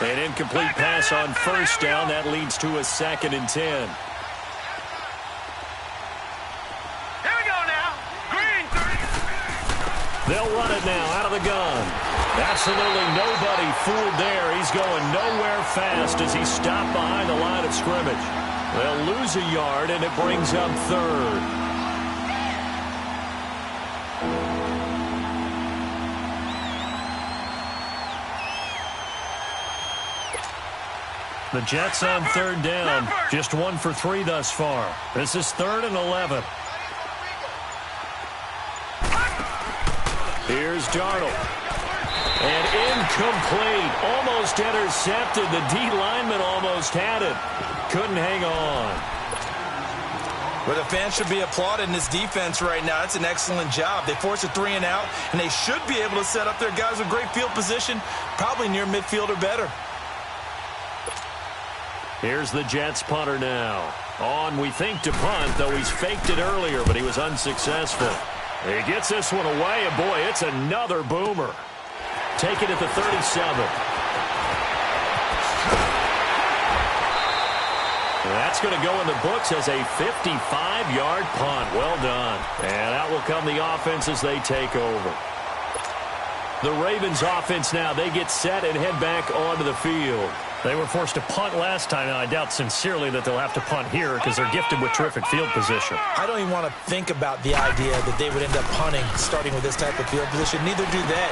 An incomplete pass on first down. That leads to a 2nd and 10. Here we go now. Green 3. They'll run it now out of the gun. Absolutely nobody fooled there. He's going nowhere fast as he's stopped behind the line of scrimmage. They'll lose a yard, and it brings up 3rd. The Jets on 3rd down. Just 1 for 3 thus far. This is 3rd and 11. Here's Darnold. And incomplete. Almost intercepted. The D lineman almost had it. Couldn't hang on. Well, the fans should be applauding this defense right now. It's an excellent job. They force a 3 and out, and they should be able to set up their guys with great field position, probably near midfield or better. Here's the Jets punter now. On, we think, to punt, though he's faked it earlier, but he was unsuccessful. He gets this one away, and boy, it's another boomer. Take it at the 37. That's going to go in the books as a 55-yard punt. Well done. And out will come the offense as they take over. The Ravens offense now, they get set and head back onto the field. They were forced to punt last time, and I doubt sincerely that they'll have to punt here because they're gifted with terrific field position. I don't even want to think about the idea that they would end up punting starting with this type of field position. Neither do they.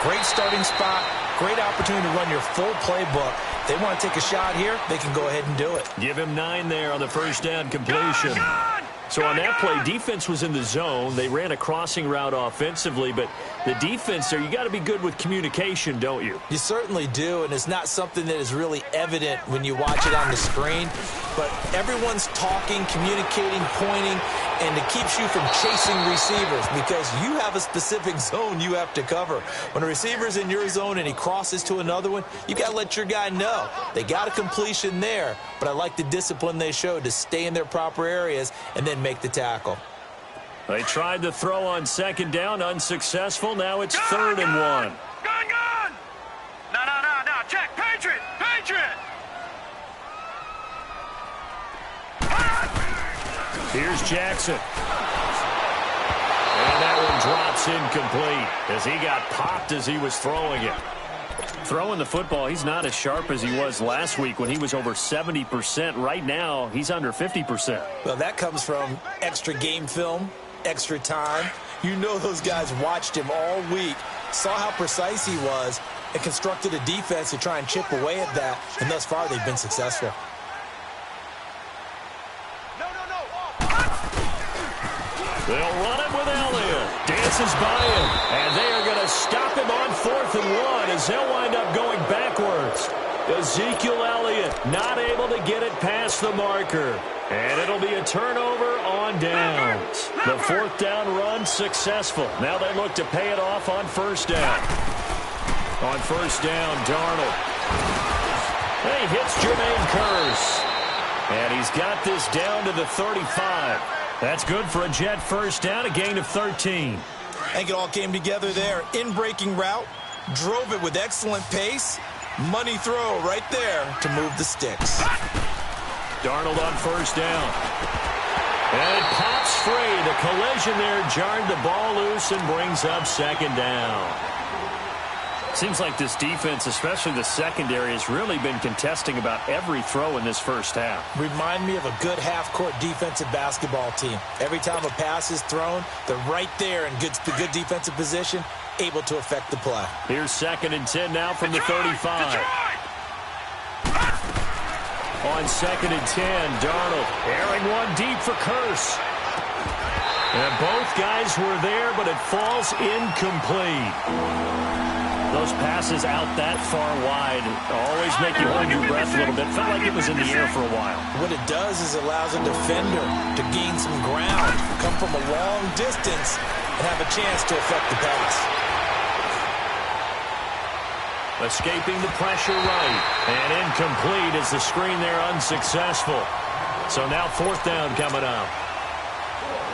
Great starting spot, great opportunity to run your full playbook. They want to take a shot here, they can go ahead and do it. Give him 9 there on the first down completion. So on that play, defense was in the zone. They ran a crossing route offensively, but the defense there, you got to be good with communication, don't you? You certainly do, and it's not something that is really evident when you watch it on the screen. But everyone's talking, communicating, pointing, and it keeps you from chasing receivers because you have a specific zone you have to cover. When a receiver's in your zone and he crosses to another one, you got to let your guy know. They got a completion there, but I like the discipline they showed to stay in their proper areas and then make the tackle. They tried to throw on 2nd down, unsuccessful. Now it's 3rd and 1. Gone. No. Check. Patriot. Here's Jackson. And that one drops incomplete as he got popped as he was throwing it. Throwing the football, he's not as sharp as he was last week when he was over 70%. Right now, he's under 50%. Well, that comes from extra game film, extra time. You know those guys watched him all week, saw how precise he was, and constructed a defense to try and chip away at that. And thus far, they've been successful. They'll run it with Elliott. Dances by him. And they are going to stop him on 4th and 1 as they'll wind up going backwards. Ezekiel Elliott not able to get it past the marker. And it'll be a turnover on downs. The 4th down run successful. Now they look to pay it off on 1st down. On 1st down, Darnold. And he hits Jermaine Kearse. And he's got this down to the 35. That's good for a Jet 1st down, a gain of 13. I think it all came together there. In-breaking route, drove it with excellent pace. Money throw right there to move the sticks. Darnold on 1st down. And it pops free. The collision there jarred the ball loose and brings up 2nd down. Seems like this defense, especially the secondary, has really been contesting about every throw in this first half. Remind me of a good half-court defensive basketball team. Every time a pass is thrown, they're right there in good defensive position, able to affect the play. Here's 2nd and 10 now from the 35. On 2nd and 10, Darnold airing one deep for Kearse. And both guys were there, but it falls incomplete. Those passes out that far wide always make you hold your breath a little bit. Felt like it was in the air for a while. What it does is it allows a defender to gain some ground, come from a long distance, and have a chance to affect the pass. Escaping the pressure right. And incomplete as the screen there unsuccessful. So now 4th down coming up.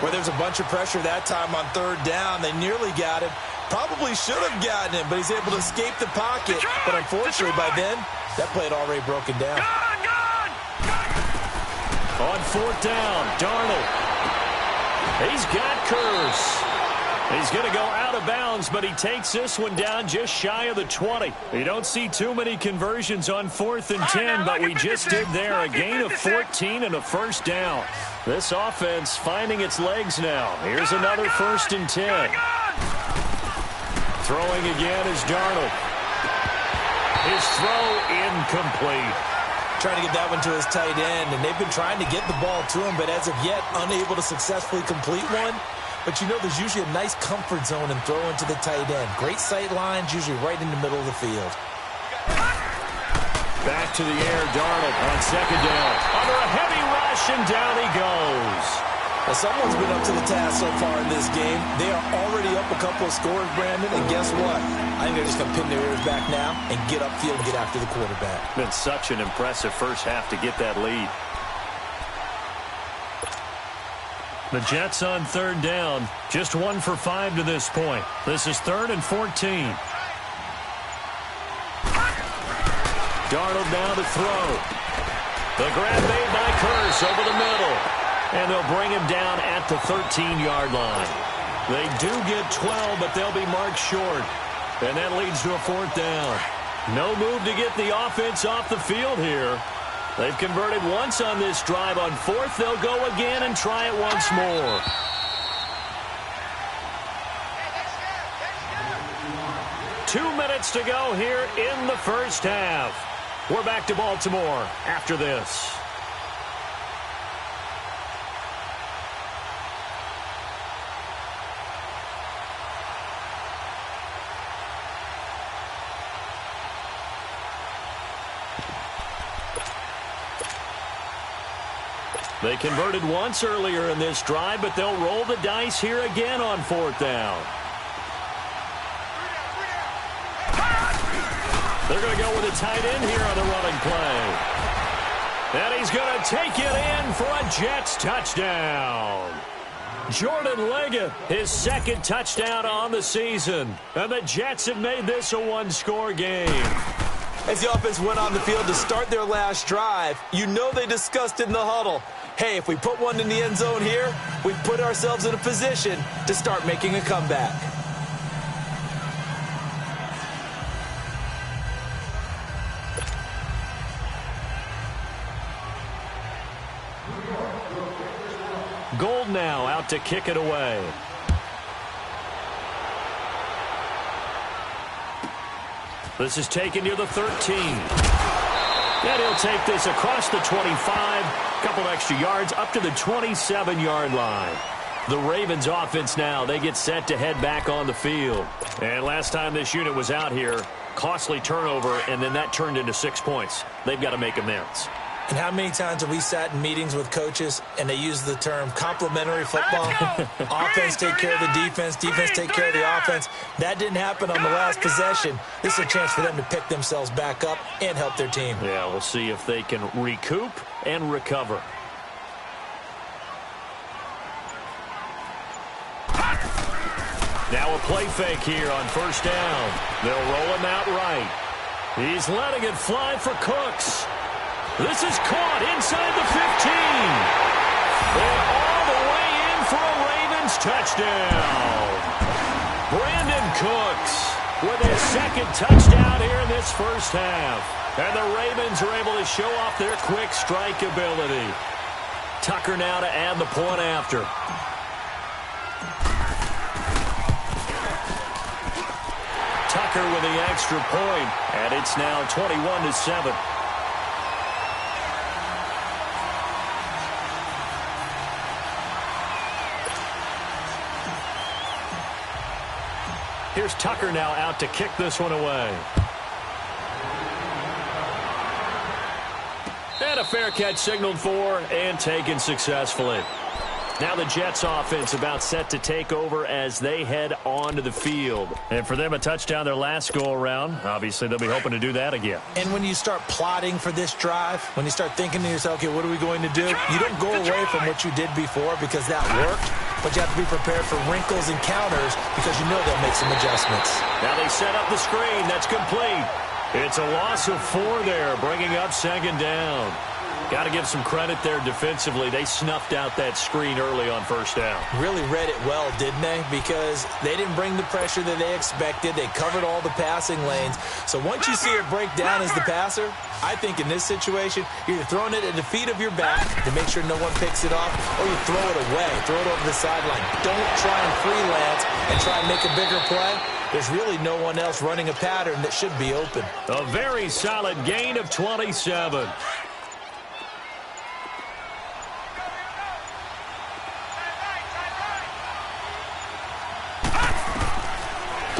Where there's a bunch of pressure that time on 3rd down. They nearly got it, Probably should have gotten him, but he's able to escape the pocket. But unfortunately, by then, that play had already broken down. On fourth down, Darnold. He's got Curse. He's going to go out of bounds, but he takes this one down just shy of the 20. You don't see too many conversions on 4th and 10, but we just did there. A gain of 14 and a first down. This offense finding its legs now. Here's another 1st and 10. Throwing again is Darnold. His throw incomplete. Trying to get that one to his tight end, and they've been trying to get the ball to him, but as of yet, unable to successfully complete one. But you know there's usually a nice comfort zone in throwing to the tight end. Great sight lines, usually right in the middle of the field. Back to the air, Darnold on 2nd down. Under a heavy rush, and down he goes. Well, someone's been up to the task so far in this game. They are already up a couple of scores, Brandon, and guess what? I think they're just going to pin their ears back now and get upfield and get after the quarterback. Been such an impressive first half to get that lead. The Jets on 3rd down, just 1 for 5 to this point. This is 3rd and 14. Darnold now to throw. The grab made by Curse over the middle. And they'll bring him down at the 13-yard line. They do get 12, but they'll be marked short. And that leads to a 4th down. No move to get the offense off the field here. They've converted once on this drive. On 4th, they'll go again and try it once more. Two minutes to go here in the first half. We're back to Baltimore after this. They converted once earlier in this drive, but they'll roll the dice here again on 4th down. They're going to go with a tight end here on the running play. And he's going to take it in for a Jets touchdown. Jordan Leggett, his 2nd touchdown on the season. And the Jets have made this a one-score game. As the offense went on the field to start their last drive, you know they discussed in the huddle. Hey, if we put one in the end zone here, we put ourselves in a position to start making a comeback. Gold now out to kick it away. This is taken near the 13. And he'll take this across the 25. Couple extra yards up to the 27-yard line. The Ravens offense now, they get set to head back on the field. And last time this unit was out here, costly turnover, and then that turned into 6 points. They've got to make amends. And how many times have we sat in meetings with coaches and they use the term complementary football? Offense take care of the defense, defense take care of the offense. That didn't happen on the last possession. This is a chance for them to pick themselves back up and help their team. Yeah, we'll see if they can recoup and recover. Now a play fake here on 1st down. They'll roll him out right. He's letting it fly for Cooks. This is caught inside the 15. And all the way in for a Ravens touchdown. Brandon Cooks with his 2nd touchdown here in this first half. And the Ravens are able to show off their quick strike ability. Tucker now to add the point after. Tucker with the extra point, and it's now 21-7. Here's Tucker now out to kick this one away. And a fair catch signaled for and taken successfully. Now the Jets offense about set to take over as they head onto the field. And for them, a touchdown their last go-around. Obviously, they'll be hoping to do that again. And when you start plotting for this drive, when you start thinking to yourself, okay, what are we going to do? You don't go away from what you did before because that worked. but you have to be prepared for wrinkles and counters because you know they'll make some adjustments. Now they set up the screen. That's complete. It's a loss of 4 there, bringing up second down. Got to give some credit there defensively. They snuffed out that screen early on first down. Really read it well, didn't they? Because they didn't bring the pressure that they expected. They covered all the passing lanes. So once you see it break down as the passer, I think in this situation, you're either throwing it at the feet of your back to make sure no one picks it off, or you throw it away, throw it over the sideline. Don't try and freelance and try and make a bigger play. There's really no one else running a pattern that should be open. A very solid gain of 27.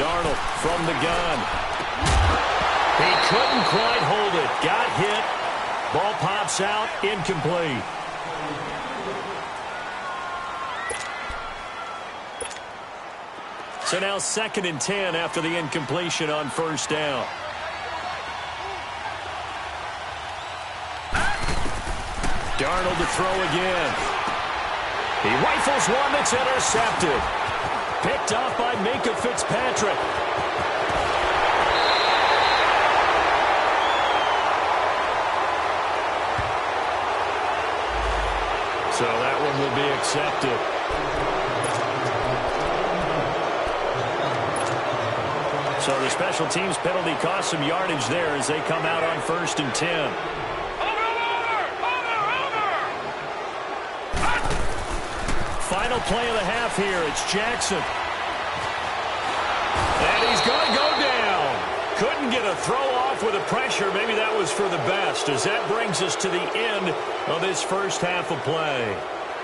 Darnold from the gun. He couldn't quite hold it. Got hit. Ball pops out. Incomplete. So now 2nd and 10 after the incompletion on first down. Darnold to throw again. He rifles one that's intercepted. Picked off by Minkah Fitzpatrick. So that one will be accepted. So the special teams penalty cost some yardage there as they come out on 1st and 10. Final play of the half here. It's Jackson. And he's going to go down. Couldn't get a throw off with the pressure. Maybe that was for the best, as that brings us to the end of this first half of play.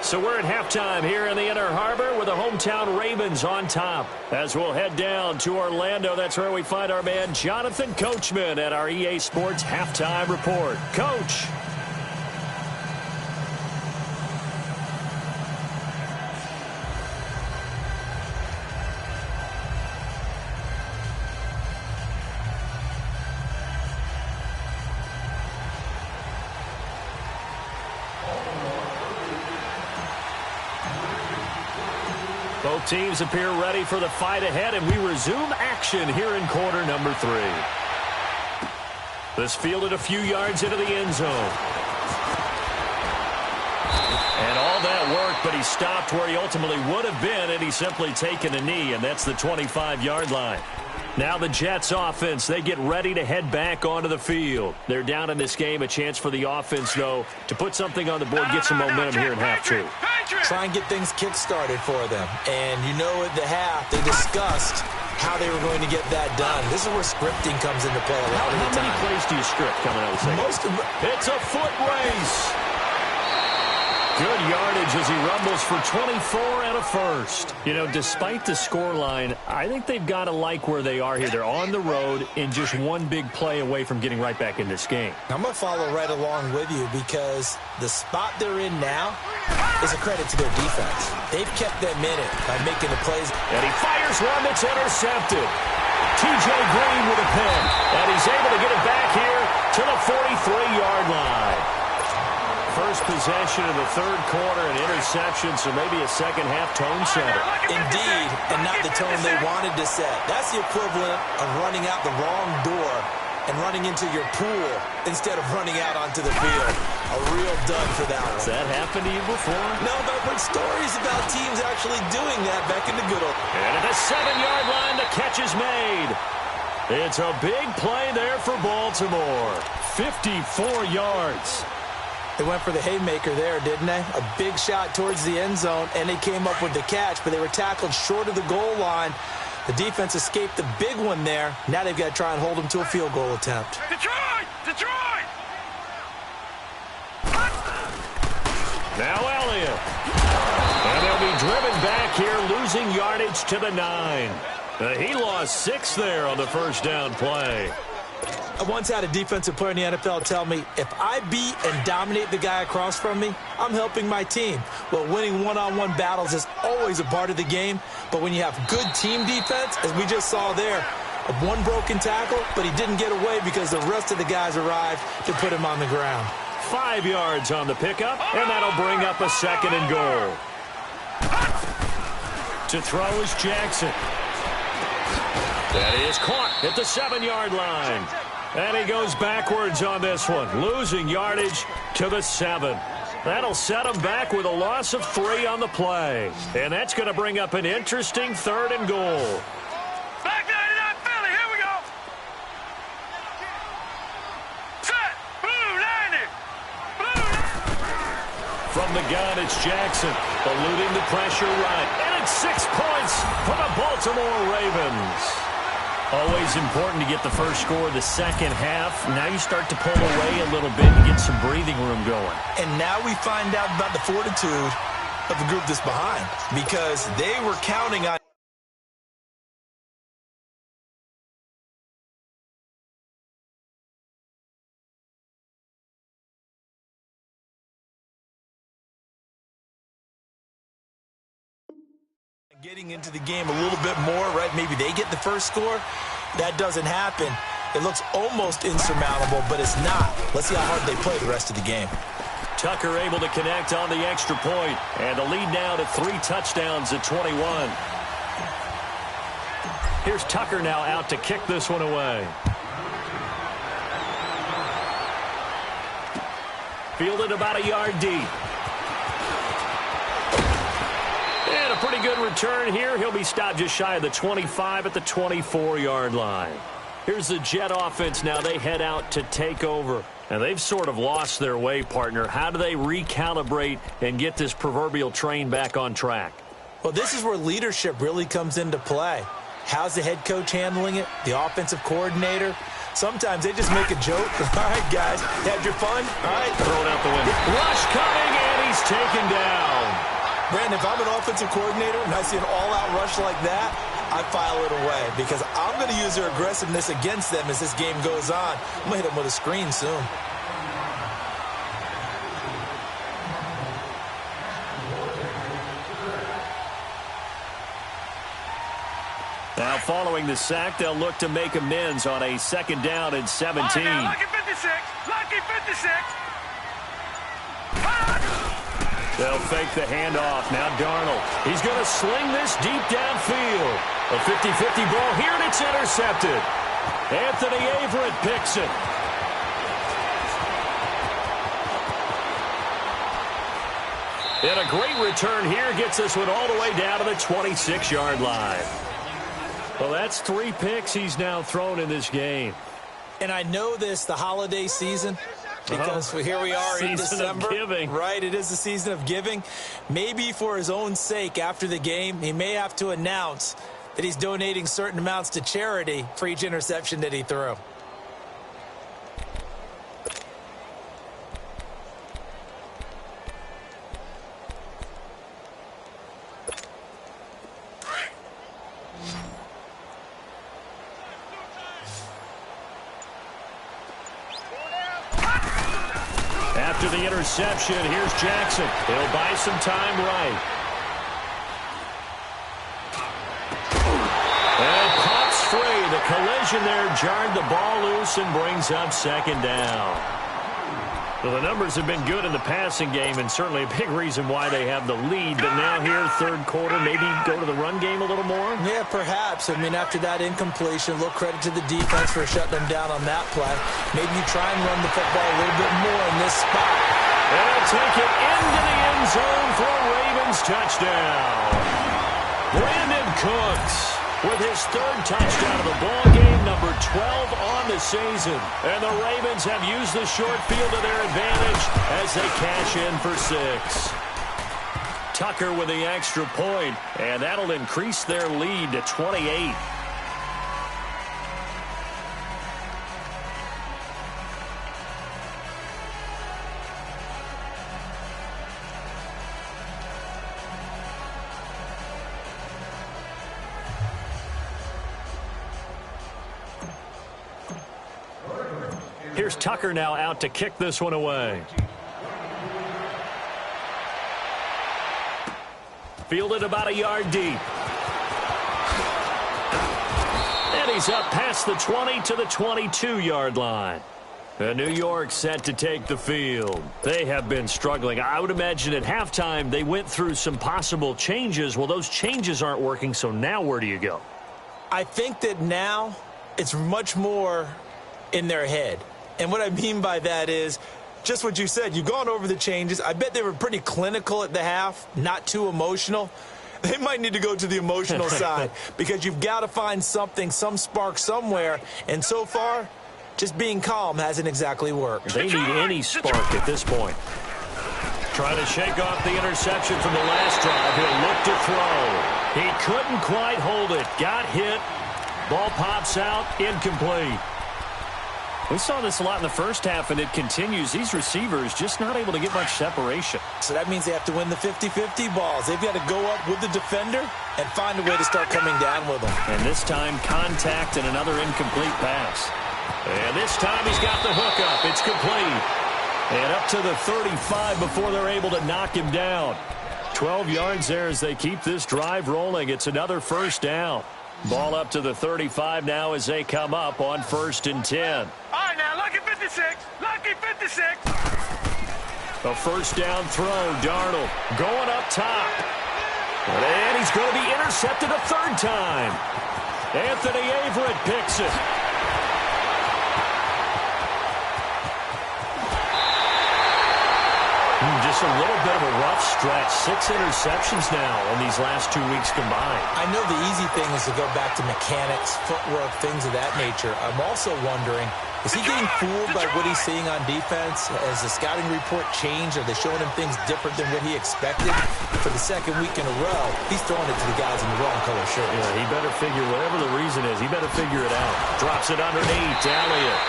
So we're at halftime here in the Inner Harbor with the hometown Ravens on top. As we'll head down to Orlando, that's where we find our man Jonathan Coachman at our EA Sports Halftime Report. Coach. Both teams appear ready for the fight ahead, and we resume action here in quarter number 3. This fielded a few yards into the end zone. And all that work, but he stopped where he ultimately would have been had he simply taken a knee, and that's the 25-yard line. Now the Jets offense, they get ready to head back onto the field. They're down in this game. A chance for the offense, though, to put something on the board, get some momentum here in half 2. Try and get things kick-started for them. And you know at the half, they discussed how they were going to get that done. This is where scripting comes into play a lot of the time. How many plays do you script coming out of the second? It's a foot race. Good yardage as he rumbles for 24 and a first. You know, despite the scoreline, I think they've got to like where they are here. They're on the road and just one big play away from getting right back in this game. I'm going to follow right along with you because the spot they're in now is a credit to their defense. They've kept them in it by making the plays. And he fires one that's intercepted. T.J. Green with a pick. And he's able to get it back here to the 43-yard line. First possession of the third quarter, an interception, so maybe a second-half tone setter. Indeed, and not the tone they wanted to set. That's the equivalent of running out the wrong door and running into your pool instead of running out onto the field. A real dud for that one. Has that happened to you before? No, but I've heard stories about teams actually doing that back in the good old. And at the 7-yard line, the catch is made. It's a big play there for Baltimore. 54 yards. They went for the haymaker there, didn't they? A big shot towards the end zone, and they came up with the catch, but they were tackled short of the goal line. The defense escaped the big one there. Now they've got to try and hold them to a field goal attempt. Detroit! Detroit! Now Elliott. And they'll be driven back here, losing yardage to the 9. He lost 6 there on the first down play. I once had a defensive player in the NFL tell me, if I beat and dominate the guy across from me, I'm helping my team. Well, winning one-on-one battles is always a part of the game, but when you have good team defense, as we just saw there, one broken tackle, but he didn't get away because the rest of the guys arrived to put him on the ground. 5 yards on the pickup, and that'll bring up a 2nd and goal. To throw is Jackson. That is caught at the 7-yard line. And he goes backwards on this one, losing yardage to the 7. That'll set him back with a loss of 3 on the play. And that's going to bring up an interesting 3rd and goal. Back 99 Philly, here we go. Set, blue 90. Blue 90. From the gun, it's Jackson, eluding the pressure right. And it's 6 points for the Baltimore Ravens. Always important to get the first score of the second half. Now you start to pull away a little bit and get some breathing room going. And now we find out about the fortitude of the group that's behind, because they were counting on getting into the game a little bit more, right? Maybe they get the first score. That doesn't happen. It looks almost insurmountable, but it's not. Let's see how hard they play the rest of the game. Tucker able to connect on the extra point, and the lead now to 3 touchdowns at 21. Here's Tucker now out to kick this one away. Fielded about a yard deep. And a pretty good return here. He'll be stopped just shy of the 25 at the 24-yard line. Here's the Jet offense now. They head out to take over. And they've sort of lost their way, partner. How do they recalibrate and get this proverbial train back on track? Well, this is where leadership really comes into play. How's the head coach handling it? The offensive coordinator? Sometimes they just make a joke. All right, guys, had your fun? All right. Throw it out the window. Rush coming, and he's taken down. Brandon, if I'm an offensive coordinator and I see an all-out rush like that, I file it away because I'm going to use their aggressiveness against them as this game goes on. I'm going to hit them with a screen soon. Now, following the sack, they'll look to make amends on a 2nd down and 17. All right, now, lucky 56. Lucky 56. They'll fake the handoff. Now Darnold. He's going to sling this deep downfield. A 50-50 ball here, and it's intercepted. Anthony Averett picks it. And a great return here gets this one all the way down to the 26-yard line. Well, that's 3 picks he's now thrown in this game. And I know this, the holiday season, because here we are in December. Of giving. Right, it is the season of giving. Maybe for his own sake after the game, he may have to announce that he's donating certain amounts to charity for each interception that he threw. After the interception, here's Jackson. He'll buy some time right. And pops free. The collision there jarred the ball loose and brings up 2nd down. Well, the numbers have been good in the passing game, and certainly a big reason why they have the lead. But now here, 3rd quarter, maybe go to the run game a little more? Yeah, perhaps. I mean, after that incompletion, a little credit to the defense for shutting them down on that play. Maybe you try and run the football a little bit more in this spot. They'll take it into the end zone for a Ravens touchdown. Brandon Cooks with his 3rd touchdown of the ball game, number 12 on the season. And the Ravens have used the short field to their advantage as they cash in for 6. Tucker with the extra point, and that'll increase their lead to 28. Here's Tucker now out to kick this one away. Fielded about a yard deep. And he's up past the 20 to the 22-yard line. New York set to take the field. They have been struggling. I would imagine at halftime they went through some possible changes. Well, those changes aren't working, so now where do you go? I think that now it's much more in their head. And what I mean by that is just what you said. You've gone over the changes. I bet they were pretty clinical at the half, not too emotional. They might need to go to the emotional side because you've got to find something, some spark somewhere. And so far, just being calm hasn't exactly worked. They need any spark at this point. Trying to shake off the interception from the last drive. He'll look to throw. He couldn't quite hold it. Got hit. Ball pops out. Incomplete. We saw this a lot in the first half, and it continues. These receivers just not able to get much separation. So that means they have to win the 50-50 balls. They've got to go up with the defender and find a way to start coming down with them. And this time, contact and another incomplete pass. And this time he's got the hook up. It's complete. And up to the 35 before they're able to knock him down. 12 yards there as they keep this drive rolling. It's another first down. Ball up to the 35 now as they come up on 1st and 10. All right, now, lucky 56. Lucky 56. A first down throw. Darnold going up top. And he's going to be intercepted a third time. Anthony Averett picks it. Just a little bit of a rough stretch. 6 interceptions now in these last 2 weeks combined. I know the easy thing is to go back to mechanics, footwork, things of that nature. I'm also wondering, is he getting fooled by what he's seeing on defense? Has the scouting report changed? Are they showing him things different than what he expected? For the second week in a row, he's throwing it to the guys in the wrong color shirts. Yeah, he better figure, whatever the reason is, he better figure it out. Drops it underneath. Elliott.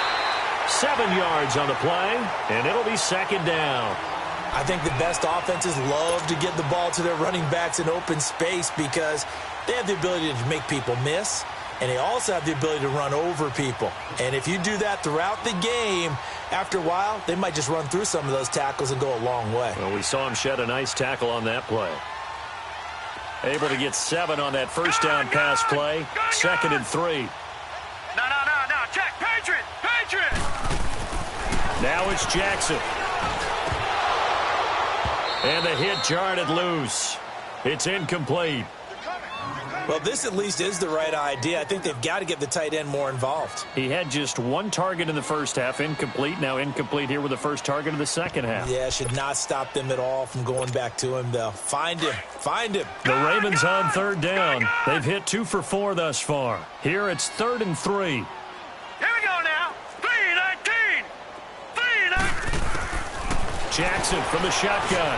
7 yards on the play, and it'll be second down. I think the best offenses love to get the ball to their running backs in open space because they have the ability to make people miss, and they also have the ability to run over people. And if you do that throughout the game, after a while, they might just run through some of those tackles and go a long way. Well, we saw him shed a nice tackle on that play. Able to get 7 on that first down pass play. 2nd and 3. No. Check. Patriot. Now it's Jackson. And the hit jarred it loose. It's incomplete. Well, this at least is the right idea. I think they've got to get the tight end more involved. He had just 1 target in the first half, incomplete. Now incomplete here with the first target of the second half. Yeah, should not stop them at all from going back to him, though. Find him. The Ravens on 3rd down. They've hit 2 for 4 thus far. Here it's 3rd and 3. Here we go now. 3-19. Jackson from the shotgun.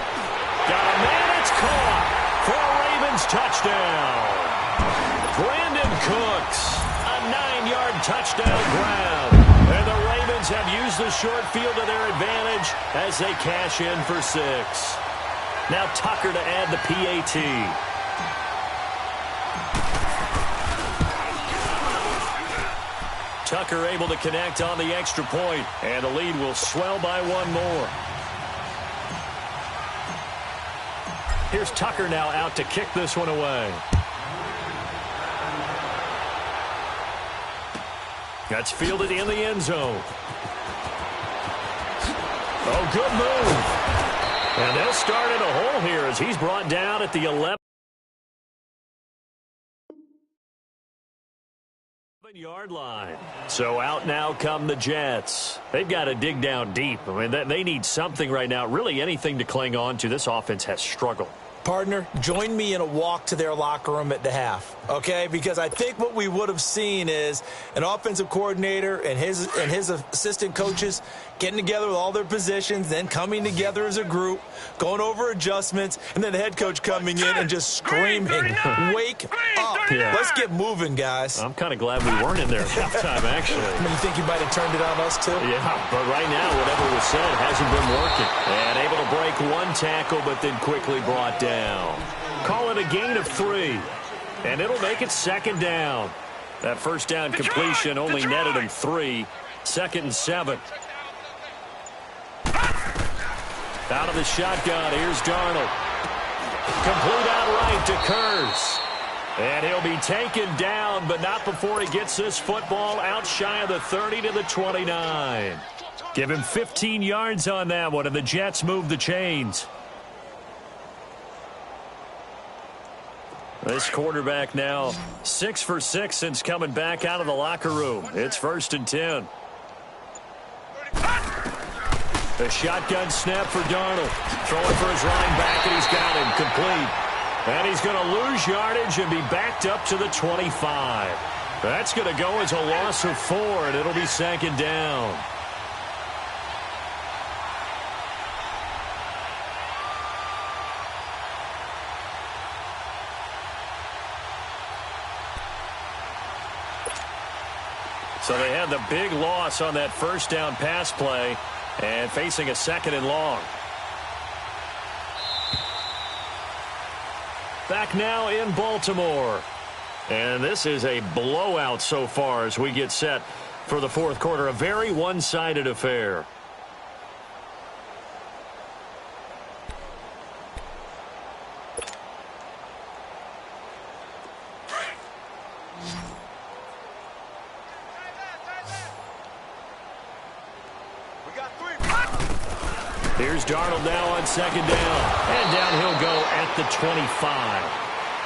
Got a man, it's caught for a Ravens touchdown. Brandon Cooks, a 9-yard touchdown grab. And the Ravens have used the short field to their advantage as they cash in for 6. Now Tucker to add the PAT. Tucker able to connect on the extra point, and the lead will swell by 1 more. Here's Tucker now out to kick this one away. That's fielded in the end zone. Oh, good move. And they'll start in a hole here as he's brought down at the 11-yard line. So out now come the Jets. They've got to dig down deep. I mean, they need something right now, really anything to cling on to. This offense has struggled. Partner, join me in a walk to their locker room at the half, okay? Because I think what we would have seen is an offensive coordinator and his assistant coaches getting together with all their positions, then coming together as a group, going over adjustments, and then the head coach coming in and just screaming, wake up. Yeah. Let's get moving, guys. I'm kind of glad we weren't in there at halftime, actually. I mean, you think you might have turned it on us, too? Yeah, but right now, whatever was said hasn't been working. And able to break 1 tackle, but then quickly brought down. Call it a gain of 3. And it'll make it 2nd down. That first down completion only netted him 3. 2nd and 7. Out of the shotgun, here's Darnold. Complete outright to Kurz. And he'll be taken down, but not before he gets this football out shy of the 30 to the 29. Give him 15 yards on that one, and the Jets move the chains. This quarterback now 6 for 6 since coming back out of the locker room. It's 1st and 10. A shotgun snap for Darnold. Throwing for his running back, and he's got him complete. And he's going to lose yardage and be backed up to the 25. That's going to go as a loss of 4, and it'll be 2nd down. So they had the big loss on that 1st down pass play and facing a 2nd and long. Back now in Baltimore. And this is a blowout so far as we get set for the 4th quarter. A very one-sided affair. Here's Darnold now on 2nd down. And down he'll go at the 25.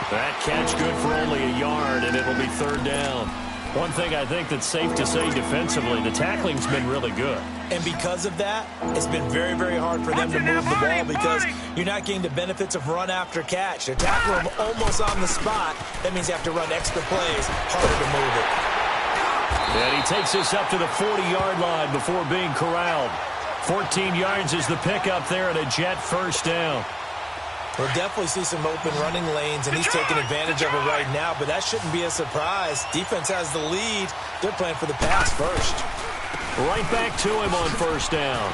That catch good for only a yard, and it'll be 3rd down. One thing I think that's safe to say defensively, the tackling's been really good. And because of that, it's been very, very hard for them to move the ball because you're not getting the benefits of run after catch. They tackle them almost on the spot. That means you have to run extra plays, harder to move it. And he takes this up to the 40-yard line before being corralled. 14 yards is the pickup there, and a Jet 1st down. We'll definitely see some open running lanes, and he's taking advantage of it right now, but that shouldn't be a surprise. Defense has the lead. They're playing for the pass first. Right back to him on 1st down.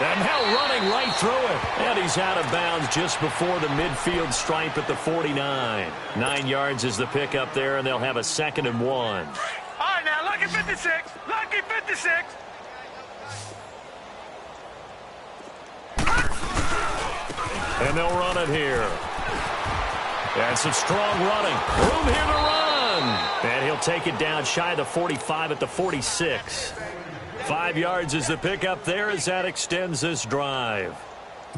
And now running right through it. And he's out of bounds just before the midfield stripe at the 49. 9 yards is the pickup there, and they'll have a 2nd and 1. All right, now, lucky 56. Lucky 56. And they'll run it here. And some strong running. Room here to run. And he'll take it down shy of the 45 at the 46. 5 yards is the pickup there as that extends this drive.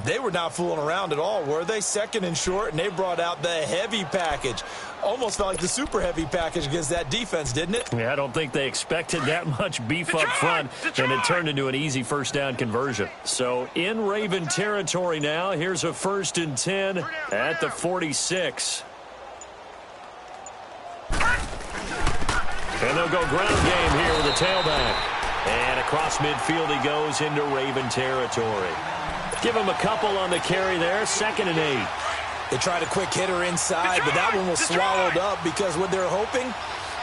They were not fooling around at all, were they? 2nd and short, and they brought out the heavy package. Almost felt like the super heavy package against that defense, didn't it? Yeah, I don't think they expected that much beef up front, and it turned into an easy 1st down conversion. So in Raven territory now, here's a 1st and 10 at the 46. And they'll go ground game here with the tailback. And across midfield he goes into Raven territory. Give him a couple on the carry there, 2nd and 8. They tried a quick hitter inside, but that one was swallowed up because what they're hoping,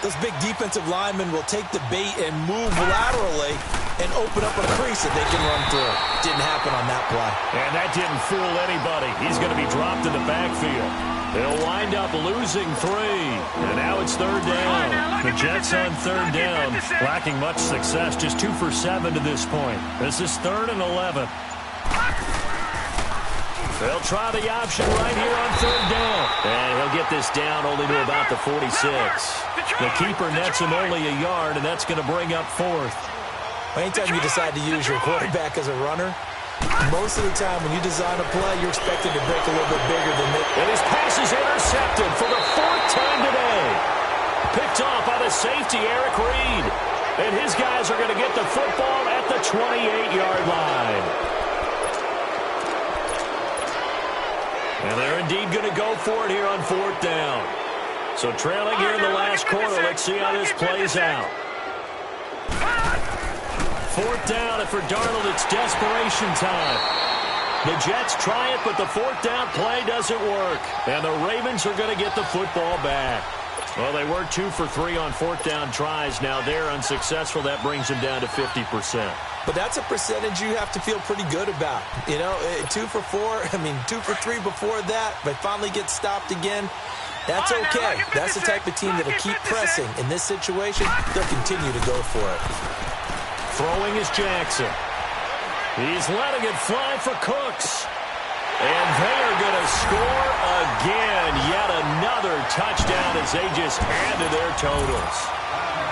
those big defensive linemen will take the bait and move laterally and open up a crease that they can run through. Didn't happen on that play. And that didn't fool anybody. He's going to be dropped in the backfield. They'll wind up losing 3. And now it's 3rd down. The Jets on 3rd down, lacking much success, just 2 for 7 to this point. This is 3rd and 11. They'll try the option right here on 3rd down. And he'll get this down only to about the 46. The keeper nets him only a yard, and that's going to bring up 4th. Anytime you decide to use your quarterback as a runner, most of the time when you design a play, you're expected to break a little bit bigger than that. And his pass is intercepted for the 4th time today. Picked off by the safety, Eric Reed. And his guys are going to get the football at the 28-yard line. And they're indeed going to go for it here on 4th down. So trailing here in the last quarter. Let's see how this plays out. 4th down, and for Darnold, it's desperation time. The Jets try it, but the 4th down play doesn't work. And the Ravens are going to get the football back. Well, they were 2 for 3 on 4th down tries. Now they're unsuccessful. That brings them down to 50%. But that's a percentage you have to feel pretty good about. You know, 2 for 2 for 3 before that, but finally get stopped again. That's okay. That's the type of team that'll keep pressing. In this situation, they'll continue to go for it. Throwing is Jackson. He's letting it fly for Cooks. And they are going to score again. Yet another touchdown as they just add to their totals.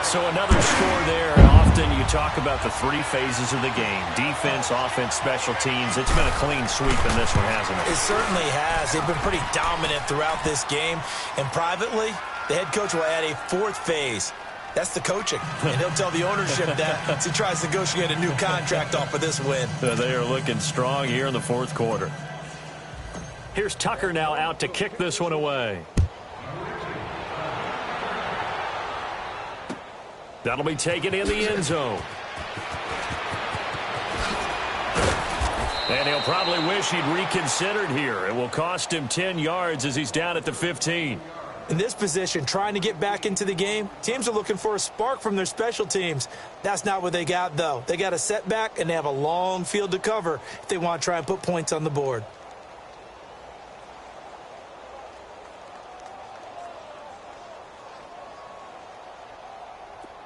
So another score there. Often you talk about the three phases of the game. Defense, offense, special teams. It's been a clean sweep in this one, hasn't it? It certainly has. They've been pretty dominant throughout this game. And privately, the head coach will add a fourth phase. That's the coaching. And he'll tell the ownership that as he tries to negotiate a new contract off of this win. They are looking strong here in the fourth quarter. Here's Tucker now out to kick this one away. That'll be taken in the end zone. And he'll probably wish he'd reconsidered here. It will cost him 10 yards as he's down at the 15. In this position, trying to get back into the game, teams are looking for a spark from their special teams. That's not what they got, though. They got a setback, and they have a long field to cover if they want to try and put points on the board.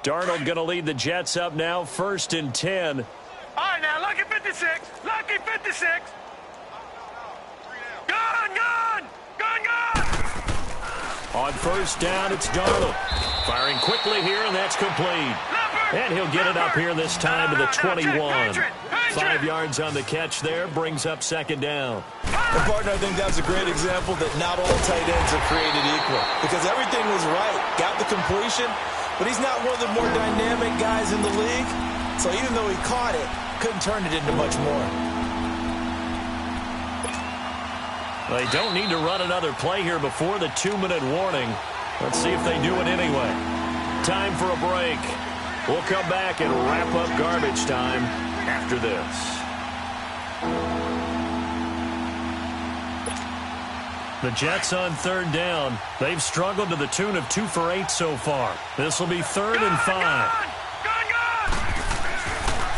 Darnold going to lead the Jets up now, 1st and 10. All right, now, lucky 56. Lucky 56. Gun! On 1st down, it's Darnold. Firing quickly here, and that's complete. And he'll get it up here this time to the 21. 5 yards on the catch there, brings up 2nd down. And, partner, I think that's a great example that not all tight ends are created equal. Because everything was right. Got the completion, but he's not one of the more dynamic guys in the league. So even though he caught it, couldn't turn it into much more. They don't need to run another play here before the 2-minute warning. Let's see if they do it anyway. Time for a break. We'll come back and wrap up garbage time after this. The Jets on 3rd down. They've struggled to the tune of 2 for 8 so far. This will be 3rd and 5.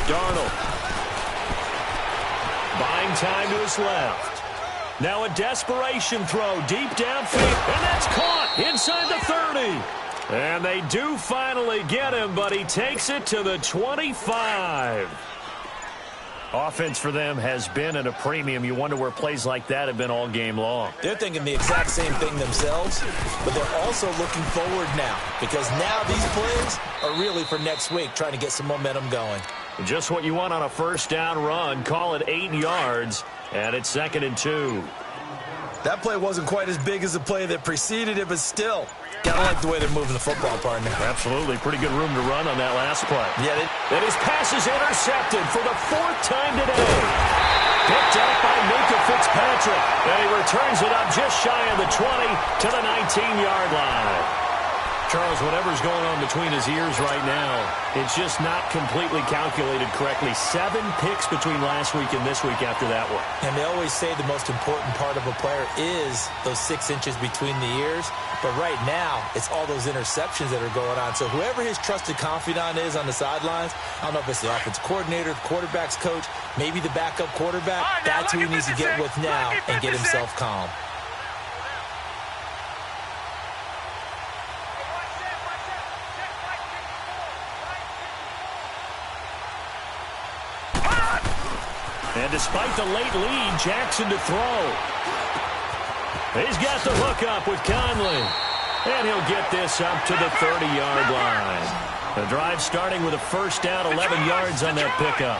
Darnold. Buying time to his left. Now a desperation throw deep downfield, and that's caught inside the 30. And they do finally get him, but he takes it to the 25. Offense for them has been at a premium. You wonder where plays like that have been all game long. They're thinking the exact same thing themselves, but they're also looking forward now because now these plays are really for next week, trying to get some momentum going. Just what you want on a 1st down run. Call it 8 yards, and it's 2nd and 2. That play wasn't quite as big as the play that preceded it, but still, gotta like the way they're moving the football, partner. Absolutely. Pretty good room to run on that last play. Yeah, and his pass is intercepted for the 4th time today. Picked up by Minka Fitzpatrick, and he returns it up just shy of the 20 to the 19-yard line. Charles, whatever's going on between his ears right now, it's just not completely calculated correctly. 7 picks between last week and this week after that one. And they always say the most important part of a player is those 6 inches between the ears. But right now, it's all those interceptions that are going on. So whoever his trusted confidant is on the sidelines, I don't know if it's the offensive coordinator, the quarterback's coach, maybe the backup quarterback, that's who he needs to get with now and get himself calm. And despite the late lead, Jackson to throw. He's got the hook up with Conley. And he'll get this up to the 30-yard line. The drive starting with a 1st down, 11 yards on that pickup.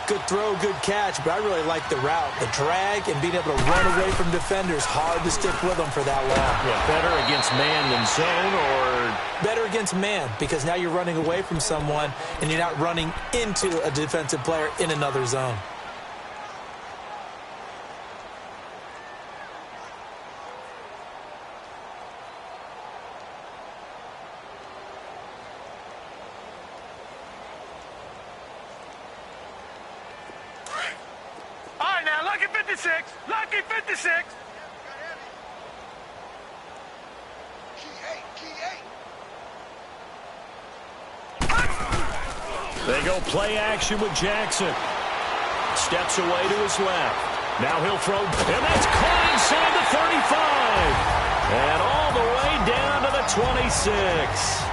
Good throw, good catch, but I really like the route. The drag and being able to run away from defenders, hard to stick with them for that long. Yeah, better against man than zone, or? Better against man, because now you're running away from someone and you're not running into a defensive player in another zone. Lucky 56! Lucky 56! They go play action with Jackson. Steps away to his left. Now he'll throw, and that's caught inside the 35. And all the way down to the 26.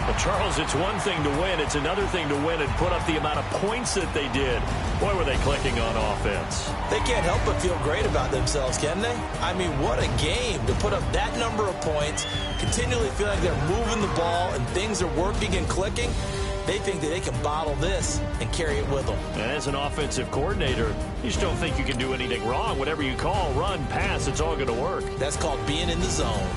Well, Charles, it's one thing to win. It's another thing to win and put up the amount of points that they did. Boy, were they clicking on offense. They can't help but feel great about themselves, can they? I mean, what a game to put up that number of points, continually feel like they're moving the ball and things are working and clicking. They think that they can bottle this and carry it with them. And as an offensive coordinator, you just don't think you can do anything wrong. Whatever you call, run, pass, it's all going to work. That's called being in the zone.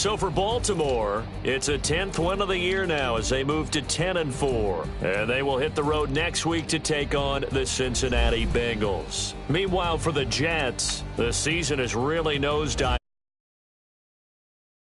So for Baltimore, it's a 10th win of the year now as they move to 10-4. And they will hit the road next week to take on the Cincinnati Bengals. Meanwhile, for the Jets, the season is really nosedived.